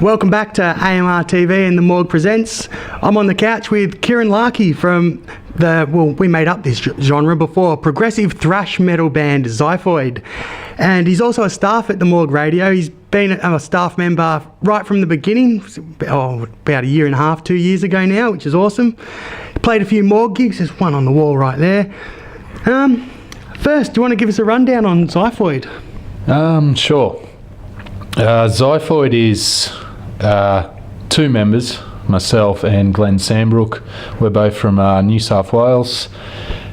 Welcome back to AMR TV and the Morgue Presents. I'm on the couch with Kieran Larkey from we made up this genre before, progressive thrash metal band Zyphoyd. And he's also a staff at the Morgue Radio. He's been a staff member right from the beginning, about a year and a half, 2 years ago now, which is awesome. He played a few Morgue gigs, there's one on the wall right there. First, do you want to give us a rundown on Zyphoyd? Sure. Zyphoyd is two members, myself and Glenn Sandbrook. We're both from New South Wales,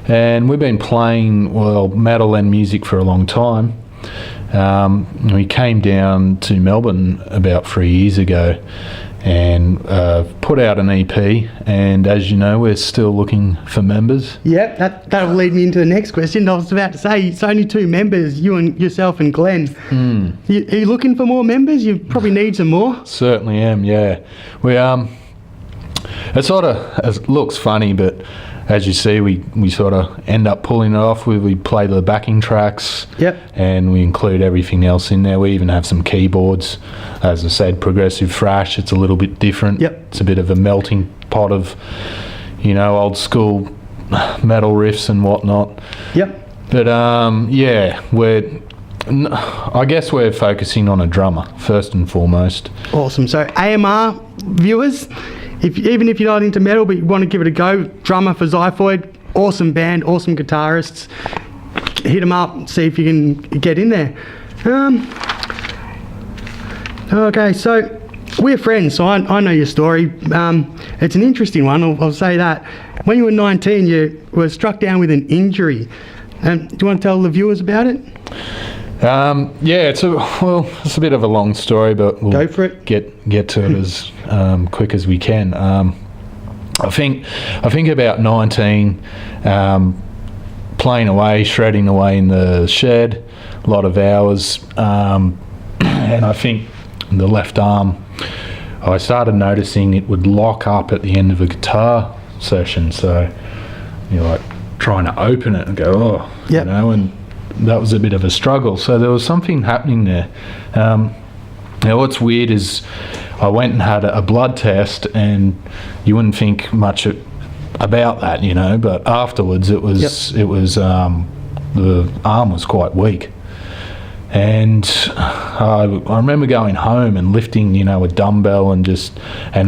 and we've been playing metal and music for a long time. We came down to Melbourne about 3 years ago and put out an EP, and as you know, we're still looking for members. Yep, that'll lead me into the next question. I was about to say, it's only two members, yourself and Glenn. Are you looking for more members? You probably need some more. Certainly am, yeah. We it looks funny, but as you see, we sort of end up pulling it off. We play the backing tracks, and we include everything else in there. We even have some keyboards. As I said, progressive thrash, it's a little bit different. It's a bit of a melting pot of, old school metal riffs and whatnot. But I guess we're focusing on a drummer first and foremost. Awesome. So AMR viewers, even if you're not into metal but you want to give it a go, drummer for Zyphoyd, awesome band, awesome guitarists. Hit them up, see if you can get in there. Okay, so we're friends, so I know your story. It's an interesting one, I'll say that. When you were 19, you were struck down with an injury. Do you want to tell the viewers about it? It's a bit of a long story, but we'll go for it. Get to it as quick as we can. I think about 19, playing away, shredding away in the shed, a lot of hours, and I think the left arm, I started noticing it would lock up at the end of a guitar session. So you're like trying to open it and go, and that was a bit of a struggle. So there was something happening there. Now what's weird is I went and had a blood test, and you wouldn't think much about that, but afterwards it was the arm was quite weak. And I remember going home and lifting, a dumbbell and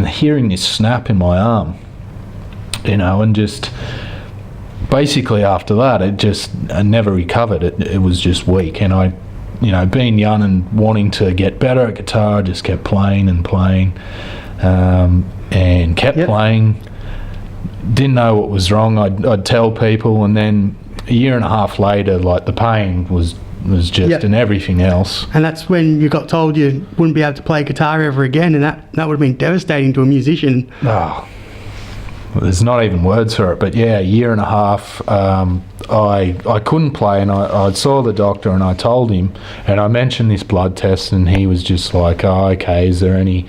hearing this snap in my arm, and just basically after that, I never recovered. It was just weak, and I, being young and wanting to get better at guitar, I just kept playing and playing, and kept playing. Didn't know what was wrong. I'd tell people, and then a year and a half later, like the pain was just and everything else. And that's when you got told you wouldn't be able to play guitar ever again, and that would have been devastating to a musician. There's not even words for it, but a year and a half, I couldn't play, and I saw the doctor and I told him, and I mentioned this blood test, and he was just like, okay, is there any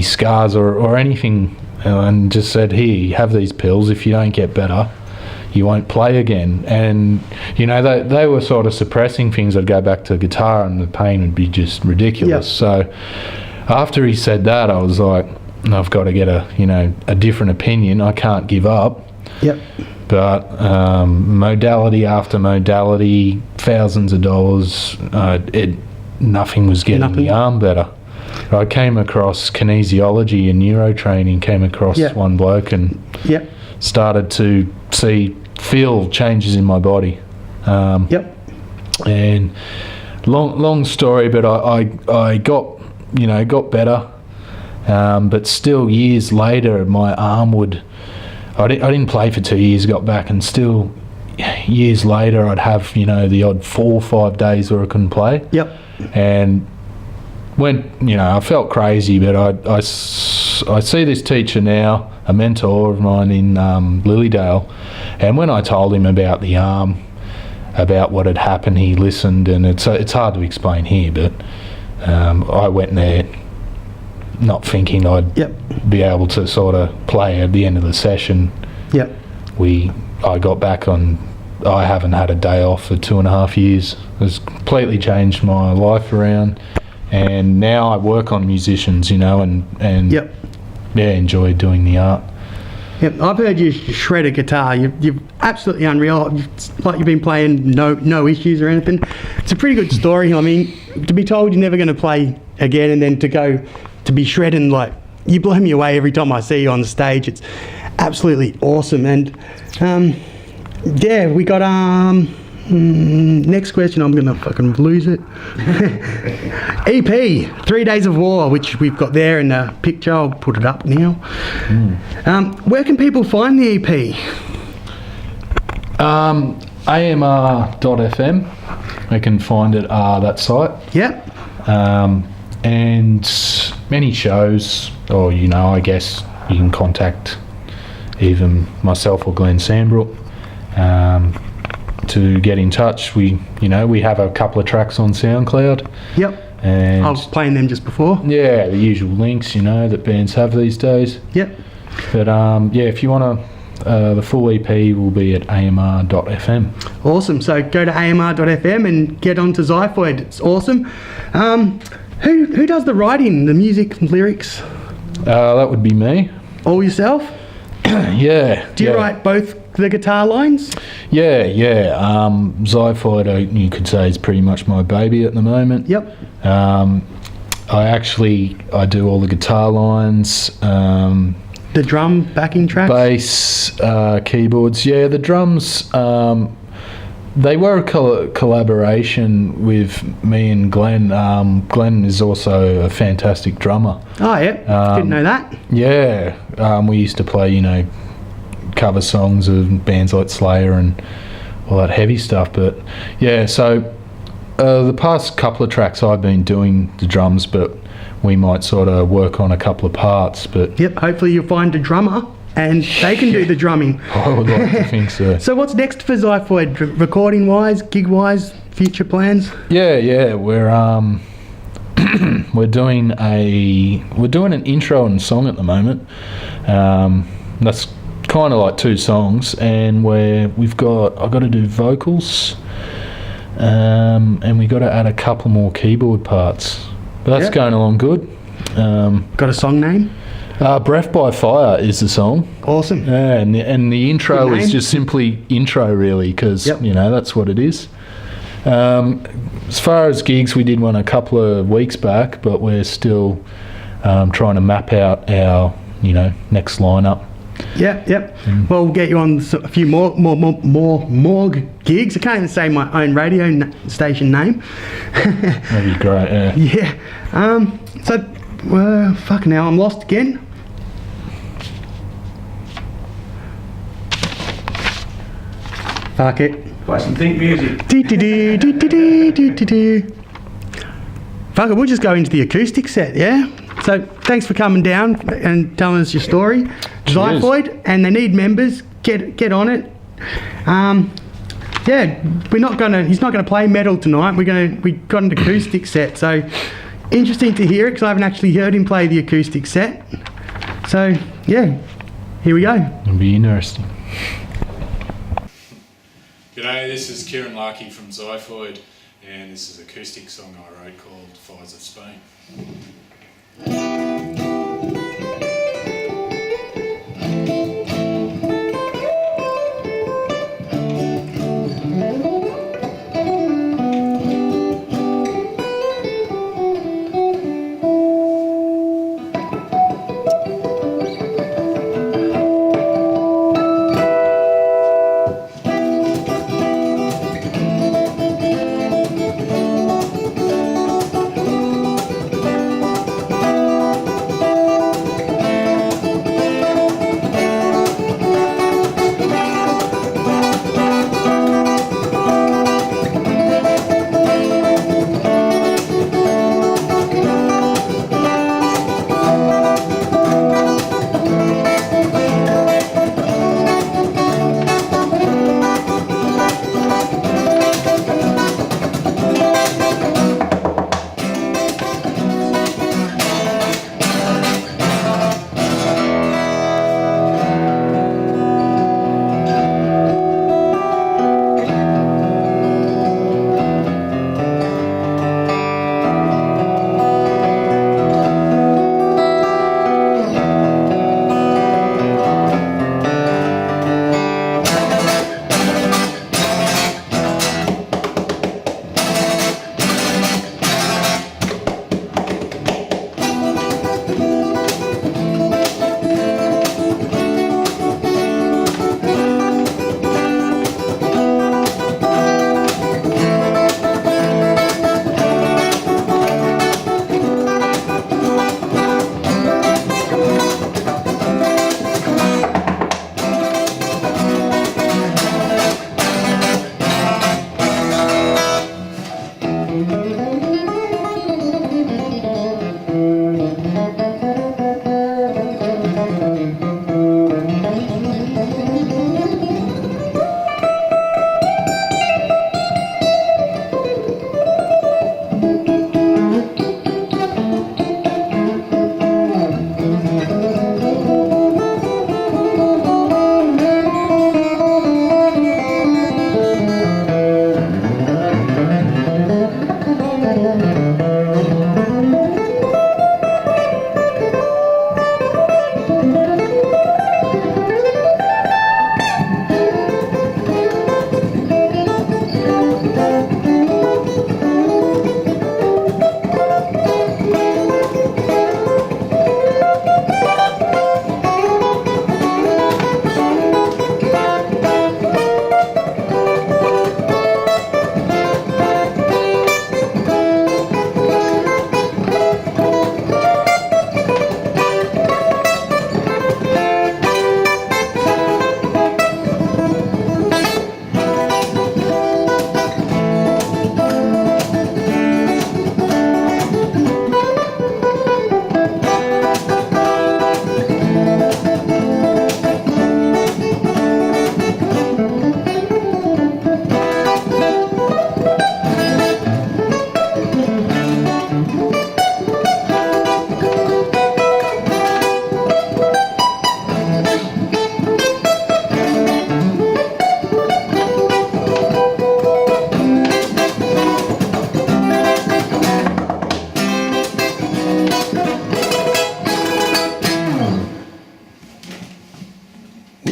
scars or anything, and just said, here, you have these pills, if you don't get better, you won't play again. And they were sort of suppressing things. I'd go back to guitar and the pain would be just ridiculous. So after he said that, I was like, I've got to get a different opinion. I can't give up. But modality after modality, thousands of dollars, nothing was getting the arm better. I came across kinesiology and neurotraining, came across one bloke and started to feel changes in my body. And long story, but I got better. But still years later, my arm I didn't play for 2 years, got back, and still years later I'd have, the odd 4 or 5 days where I couldn't play. And when, I felt crazy, but I see this teacher now, a mentor of mine in Lilydale, and when I told him about the arm, about what had happened, he listened, and it's hard to explain here, but I went there not thinking I'd be able to sort of play at the end of the session. I got back on, I haven't had a day off for 2.5 years. It's completely changed my life around, And now I work on musicians, you know, and Yep. yeah, enjoy doing the art. Yep, I've heard you shred a guitar. You're absolutely unreal. It's like you've been playing no issues or anything. It's a pretty good story. I mean, to be told you're never going to play again, and then to be shredding, like, you blow me away every time I see you on the stage. It's absolutely awesome. And yeah, we got next question. I'm gonna fucking lose it. EP 3 Days of War, which we've got there in the picture. I'll put it up now. Where can people find the EP? AMR.fm. They can find it that site. Yep. And many shows, or you know, I guess you can contact even myself or Glenn Sandbrook to get in touch. We have a couple of tracks on SoundCloud. Yep. And I was playing them just before. yeah, the usual links, you know, that bands have these days. Yep. But yeah, if you want to, the full EP will be at amr.fm. Awesome. So go to amr.fm and get onto Zyphoyd. It's awesome. Who does the writing, the music, lyrics? That would be me. All yourself? Yeah. Do you write both the guitar lines? Yeah. Zyphoyd, you could say, is pretty much my baby at the moment. Yep. I do all the guitar lines, The drum backing tracks? bass, keyboards. Yeah, the drums. They were a collaboration with me and Glenn. Glenn is also a fantastic drummer. Oh, yeah. Didn't know that. Yeah, we used to play, you know, cover songs of bands like Slayer and all that heavy stuff. But yeah, so the past couple of tracks I've been doing the drums, but we might sort of work on a couple of parts. But Yep. Hopefully you'll find a drummer and they can do the drumming. I would like to think so. So what's next for Zyphoyd? Recording wise, gig wise, future plans? Yeah, we're we're doing an intro and song at the moment. That's kind of like 2 songs, and I've got to do vocals, and we got to add a couple more keyboard parts. But that's Yep. going along good. Got a song name? Breath by Fire is the song. Awesome. Yeah, and the intro Good is name. just simply intro, really, because Yep. you know, that's what it is. As far as gigs, we did one a couple of weeks back, but we're still trying to map out our, you know, next lineup. Yep. Well, we'll get you on a few more gigs. I can't even say my own radio station name. That'd be great. Yeah. Yeah. So, fucking hell, I'm lost again. Fuck it. Play some think music. Fuck it, we'll just go into the acoustic set, yeah? So, thanks for coming down and telling us your story. Zyphoyd, and they need members. Get on it. Yeah, he's not gonna play metal tonight. We got an acoustic set, so interesting to hear it, because I haven't actually heard him play the acoustic set. So, yeah, here we go. It'll be interesting. G'day, this is Kieran Larkey from Zyphoyd, and this is an acoustic song I wrote called Fires of Spain.